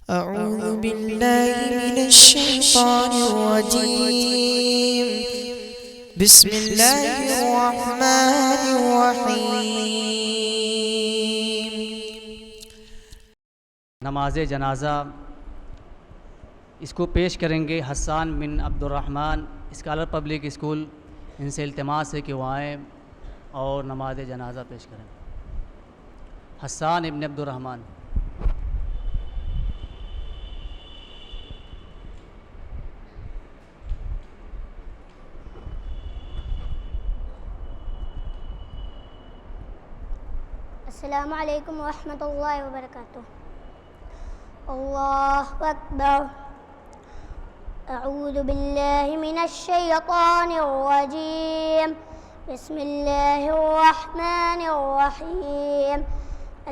أعوذ بالله من الشيطان الرجيم. بسم الله الرحمن الرحيم. नमाज जनाज़ा इसको पेश करेंगे हसन बिन अब्दुर्रहमान स्कॉलर पब्लिक स्कूल। इनसे इल्तिमास है कि वो आएँ और नमाज जनाज़ा पेश करें। हसन इब्न अब्दुर्रहमान। अस्सलामु अलैकुम वरहमतुल्लाहि वबरकातुह। अल्लाहु अकबर। अऊज़ु बिल्लाहि मिनश शैतानिर रजीम। बिस्मिल्लाहिर रहमानिर रहीम।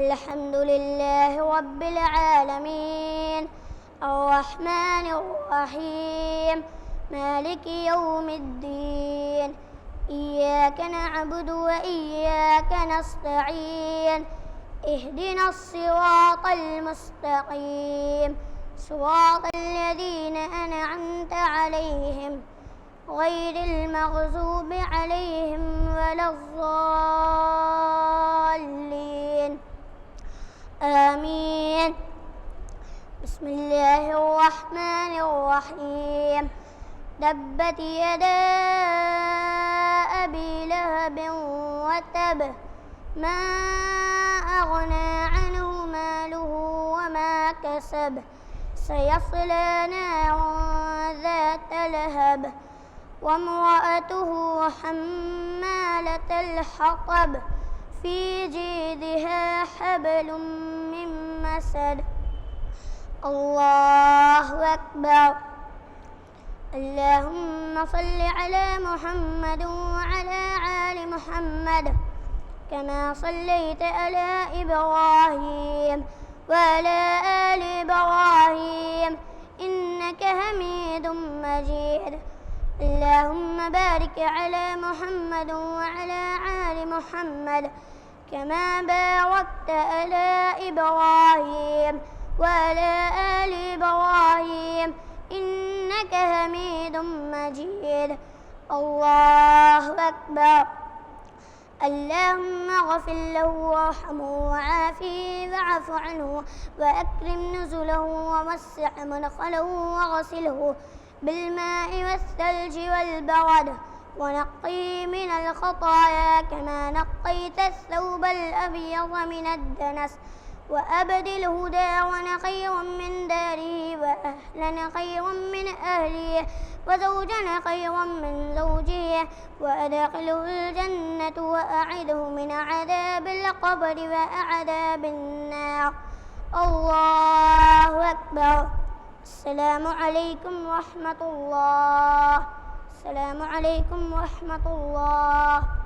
अल्हम्दुलिल्लाहि रब्बिल आलमीन अर्रहमानिर रहीम मालिकि यौमिद्दीन। इय्याक नअबुदु व इय्याक नस्तईन। इहदिना अस्सिरातल मुस्तक़ीम सिरातल लज़ीना अनअमता अलैहिम गैरिल मग़ज़ूबि अलैहिम वलज़्ज़ाल्लीन। आमीन। बिस्मिल्लाहिर रहमानिर रहीम। तब्बत यदा अबी लहब वतब मा अग़ना अन्हु मालुहु वमा कसब सयस्ला नारन ज़ात लहब वम्रअतुहु हम्मालतल हतब फ़ी जीदिहा हब्लुम मिन मसद। अल्लाहु अकबर। अल्लाहुम्मा सल्लि अला मुहम्मद व अला आलि मुहम्मद कमा सल्लैत अला इब्राहीम व अला आलि इब्राहीम इन्नका हमीदुम मजीद। अल्लाहुम्मा बारिक अला मुहम्मद व अला आलि मुहम्मद कमा बारकत अला इब्राहीम व अला आलि इब्राहीम इन्नका हमीदुम मजीद। अल्लाहु अकबर। अल्लाहुम्मा गफ़िर लहु वरहमहु वआफ़िहि वअफ़ु अन्हु वअक्रिम नुज़ुलहु ववस्सिअ मदख़लहु वग़सिलहु बिल्माइ वस्सल्जि वल्बरद ونقيه من الخطايا كما نقيت الثوب الأبيض من الدنس وأبدله دارا خيرا من داره وأهلا خيرا من أهله وزوجا خيرا من زوجه وأدخله الجنة وأعده من عذاب القبر وعذاب النار. الله أكبر. السلام عليكم ورحمة الله. السلام عليكم ورحمة الله.